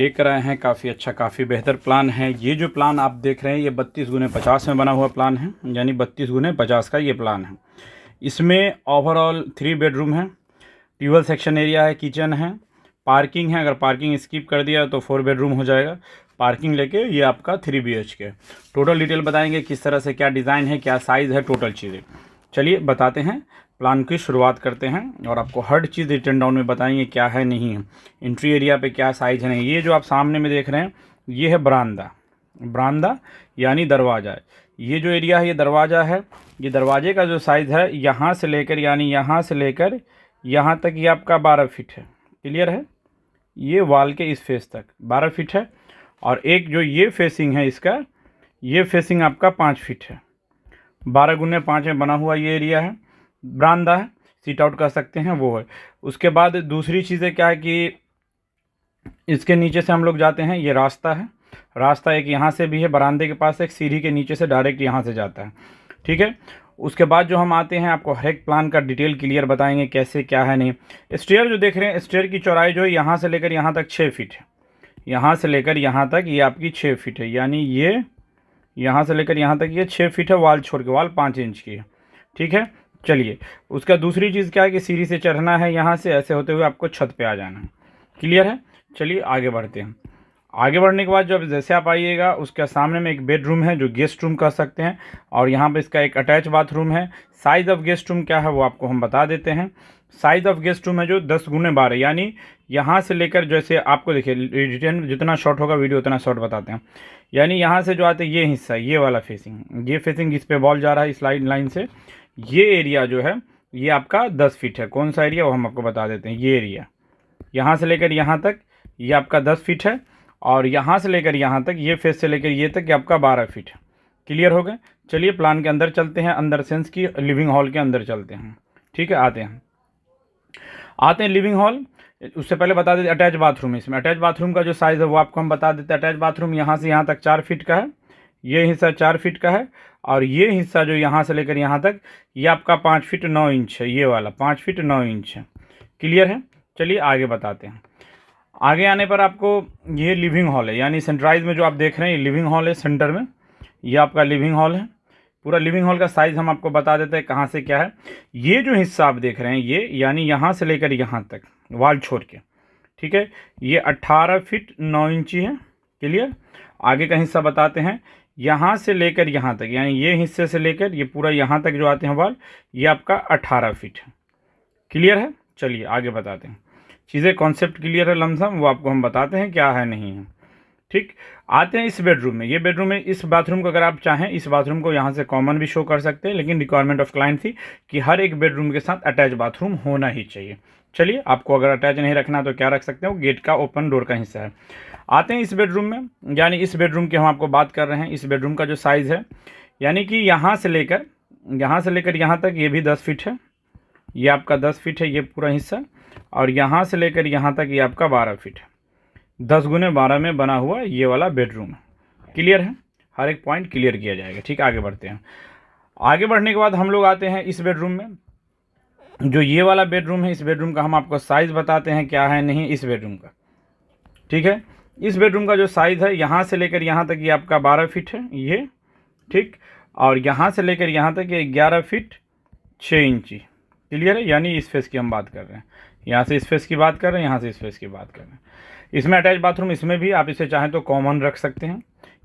लेकर आए हैं। काफ़ी अच्छा, काफ़ी बेहतर प्लान है। ये जो प्लान आप देख रहे हैं ये 32x50 में बना हुआ प्लान है, यानी 32x50 का ये प्लान है। इसमें ओवरऑल 3 बेडरूम है, ट्यूबवेल सेक्शन एरिया है, किचन है, पार्किंग है। अगर पार्किंग स्किप कर दिया तो 4 बेडरूम हो जाएगा। पार्किंग लेके ये आपका 3 BHK। टोटल डिटेल बताएंगे किस तरह से, क्या डिज़ाइन है, क्या साइज़ है, टोटल चीज़ें। चलिए बताते हैं, प्लान की शुरुआत करते हैं और आपको हर चीज़ रिटर्न डाउन में बताएंगे क्या है नहीं है, एंट्री एरिया पे क्या साइज़ है नहीं। ये जो आप सामने में देख रहे हैं ये है बरामदा। बरामदा यानी दरवाज़ा है। ये जो एरिया है ये दरवाज़ा है। ये दरवाजे का जो साइज़ है यहाँ से लेकर, यानी यहाँ से लेकर यहाँ तक ये आपका 12 फीट है। क्लियर है? ये वॉल के इस फेस तक 12 फीट है। और एक जो ये फेसिंग है इसका, ये फेसिंग आपका 5 फीट है। 12x5 में बना हुआ ये एरिया है। बरामदा है, सीट आउट कर सकते हैं, वो है। उसके बाद दूसरी चीज़ें क्या है कि इसके नीचे से हम लोग जाते हैं, ये रास्ता है। रास्ता एक यहाँ से भी है, बरामदे के पास एक सीढ़ी के नीचे से डायरेक्ट यहाँ से जाता है। ठीक है। उसके बाद जो हम आते हैं, आपको हर एक प्लान का डिटेल क्लियर बताएंगे कैसे क्या है नहीं। स्टेयर जो देख रहे हैं, स्टेयर की चौड़ाई जो है यहाँ से लेकर यहाँ तक 6 फीट है। यहाँ से लेकर यहाँ तक ये आपकी 6 फीट है, यानी ये यहाँ से लेकर यहाँ तक ये 6 फीट है, वाल छोड़ के। वाल 5 इंच की है। ठीक है। चलिए, उसका दूसरी चीज़ क्या है कि सीढ़ी से चढ़ना है, यहाँ से ऐसे होते हुए आपको छत पे आ जाना है। क्लियर है? चलिए आगे बढ़ते हैं। आगे बढ़ने के बाद जब जैसे आप आइएगा, उसके सामने में एक बेडरूम है जो गेस्ट रूम कह सकते हैं, और यहाँ पे इसका एक अटैच बाथरूम है। साइज़ ऑफ गेस्ट रूम क्या है वो आपको हम बता देते हैं। साइज़ ऑफ गेस्ट रूम है जो 10x12, यानी यहाँ से लेकर, जैसे आपको देखिए रिटर्न जितना शॉर्ट होगा वीडियो उतना शॉर्ट बताते हैं। यानी यहाँ से जो आते ये हिस्सा, ये वाला फेसिंग, ये फेसिंग इस पे बॉल जा रहा है इस लाइन से। ये एरिया जो है ये आपका 10 फीट है। कौन सा एरिया वो हम आपको बता देते हैं। ये एरिया यहाँ से लेकर यहाँ तक ये आपका 10 फीट है, और यहाँ से लेकर यहाँ तक, ये फेस से लेकर ये तक ये आपका 12 फीट है। क्लियर हो गए? चलिए प्लान के अंदर चलते हैं, अंदर सेंस की लिविंग हॉल के अंदर चलते हैं। ठीक है, आते हैं लिविंग हॉल। उससे पहले बता देते अटैच बाथरूम। इसमें अटैच बाथरूम का जो साइज़ है वो आपको हम बता देते हैं। अटैच बाथरूम यहाँ से यहाँ तक 4 फीट का है, ये हिस्सा 4 फीट का है, और ये हिस्सा जो यहाँ से लेकर यहाँ तक ये आपका 5 फीट 9 इंच है। ये वाला 5 फीट 9 इंच है। क्लियर है? चलिए आगे बताते हैं। आगे आने पर आपको ये लिविंग हॉल है, यानी सेंट्राइज में जो आप देख रहे हैं ये लिविंग हॉल है। सेंटर में ये आपका लिविंग हॉल है। पूरा लिविंग हॉल का साइज़ हम आपको बता देते हैं कहाँ से क्या है। ये जो हिस्सा आप देख रहे हैं ये, यानी यहाँ से लेकर यहाँ तक वाल छोड़ के, ठीक है, ये 18 फीट 9 इंची है। क्लियर? आगे का हिस्सा बताते हैं। यहाँ से लेकर यहाँ तक, यानी ये हिस्से से लेकर ये पूरा यहाँ तक जो आते हैं वाल, ये आपका 18 फीट है। क्लियर है? चलिए आगे बताते हैं। चीज़ें कॉन्सेप्ट क्लियर है लमसम, वो आपको हम बताते हैं क्या है नहीं है। ठीक, आते हैं इस बेडरूम में। ये बेडरूम में इस बाथरूम को अगर आप चाहें, इस बाथरूम को यहाँ से कॉमन भी शो कर सकते हैं, लेकिन रिक्वायरमेंट ऑफ क्लाइंट थी कि हर एक बेडरूम के साथ अटैच बाथरूम होना ही चाहिए। चलिए, आपको अगर अटैच नहीं रखना तो क्या रख सकते हो, गेट का ओपन डोर का हिस्सा है। आते हैं इस बेडरूम में, यानी इस बेडरूम की हम आपको बात कर रहे हैं। इस बेडरूम का जो साइज़ है, यानी कि यहाँ से लेकर यहाँ तक ये भी 10 फीट है। ये आपका 10 फीट है ये पूरा हिस्सा, और यहाँ से लेकर यहाँ तक ये आपका 12 फीट है। 10x12 में बना हुआ ये वाला बेडरूम है। क्लियर है? हर एक पॉइंट क्लियर किया जाएगा। ठीक, आगे बढ़ते हैं। आगे बढ़ने के बाद हम लोग आते हैं इस बेडरूम में। जो ये वाला बेडरूम है, इस बेडरूम का हम आपको साइज़ बताते हैं क्या है नहीं इस बेडरूम का। ठीक है, इस बेडरूम का जो साइज़ है यहाँ से लेकर यहाँ तक ये आपका 12 फीट है ये। ठीक, और यहाँ से लेकर यहाँ तक ये 11 फीट 6 इंची। क्लियर है? यानी इस फेस की हम बात कर रहे हैं, यहाँ से इस फेस की बात कर रहे हैं, यहाँ से इस फेस की बात कर रहे हैं। इसमें अटैच बाथरूम, इसमें भी आप इसे चाहें तो कॉमन रख सकते हैं।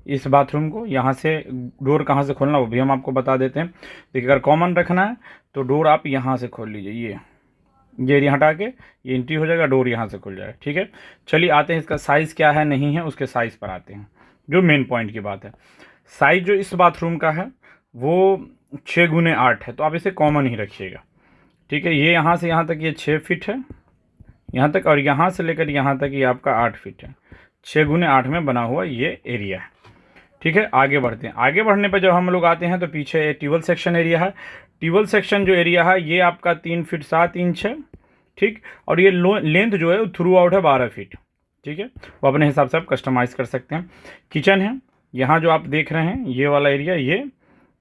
इस बाथरूम को यहाँ से डोर कहाँ से खोलना वो भी हम आपको बता देते हैं। देखिए, अगर कॉमन रखना है तो डोर आप यहाँ से खोल लीजिए, ये एरिया हटा के ये एंट्री हो जाएगा, डोर यहाँ से खुल जाएगा। ठीक है, चलिए आते हैं इसका साइज़ क्या है नहीं है, उसके साइज़ पर आते हैं जो मेन पॉइंट की बात है। साइज़ जो इस बाथरूम का है वो 6x8 है, तो आप इसे कॉमन ही रखिएगा। ठीक है, ये यहाँ से यहाँ तक ये 6 फीट है यहाँ तक, और यहाँ से लेकर यहाँ तक ये आपका 8 फीट है। 6x8 में बना हुआ ये एरिया है। ठीक है, आगे बढ़ते हैं। आगे बढ़ने पर जब हम लोग आते हैं तो पीछे ट्यूबवेल सेक्शन एरिया है। ट्यूबवेल सेक्शन जो एरिया है ये आपका 3 फीट 7 इंच है। ठीक, और ये लेंथ जो है थ्रू आउट है 12 फीट। ठीक है, वो अपने हिसाब से आप कस्टमाइज़ कर सकते हैं। किचन है, यहाँ जो आप देख रहे हैं ये वाला एरिया,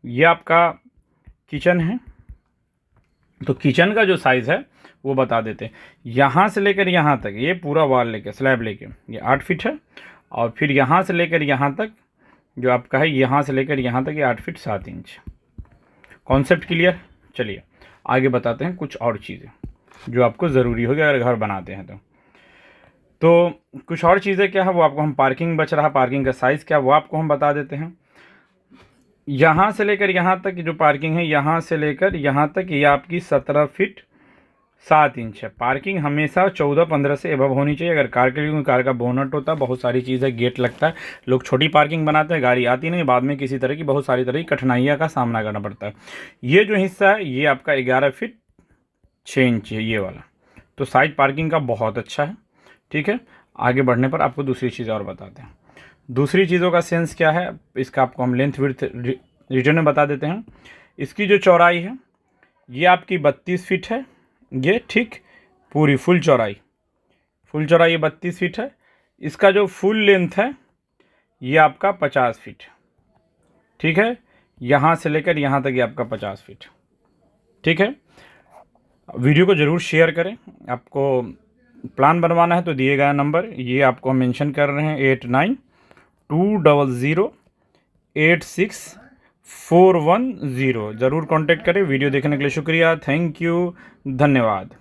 ये आपका किचन है। तो किचन का जो साइज़ है वो बता देते हैं। यहाँ से लेकर यहाँ तक ये पूरा वॉल लेके स्लैब लेके ये 8 फीट है, और फिर यहाँ से लेकर यहाँ तक जो आपका है, यहाँ से लेकर यहाँ तक ये 8 फीट 7 इंच। Concept clear? चलिए आगे बताते हैं कुछ और चीज़ें जो आपको ज़रूरी होगी अगर घर बनाते हैं तो कुछ और चीज़ें क्या है वो आपको हम, पार्किंग बच रहा, पार्किंग का साइज़ क्या वो आपको हम बता देते हैं। यहाँ से लेकर यहाँ तक जो पार्किंग है, यहाँ से लेकर यहाँ तक ये आपकी 17 फीट 7 इंच है। पार्किंग हमेशा 14-15 से एबव होनी चाहिए अगर कार के लिए, क्योंकि कार का बोनट होता है, बहुत सारी चीज़ें, गेट लगता है, लोग छोटी पार्किंग बनाते हैं, गाड़ी आती नहीं, बाद में किसी तरह की बहुत सारी तरह की कठिनाइयों का सामना करना पड़ता है। ये जो हिस्सा है ये आपका 11 फीट 6 इंच है ये वाला, तो साइज पार्किंग का बहुत अच्छा है। ठीक है, आगे बढ़ने पर आपको दूसरी चीज़ और बताते हैं। दूसरी चीज़ों का सेंस क्या है इसका आपको हम लेंथ विड्थ रिटर्न में बता देते हैं। इसकी जो चौड़ाई है ये आपकी 32 फीट है, ये ठीक पूरी फुल चौड़ाई ये 32 फीट है। इसका जो फुल लेंथ है ये आपका 50 फीट। ठीक है, यहाँ से लेकर यहाँ तक ये आपका 50 फीट। ठीक है, वीडियो को ज़रूर शेयर करें। आपको प्लान बनवाना है तो दिए गया नंबर ये आपको हम मेंशन कर रहे हैं 8920086410। ज़रूर कांटेक्ट करें। वीडियो देखने के लिए शुक्रिया, थैंक यू, धन्यवाद।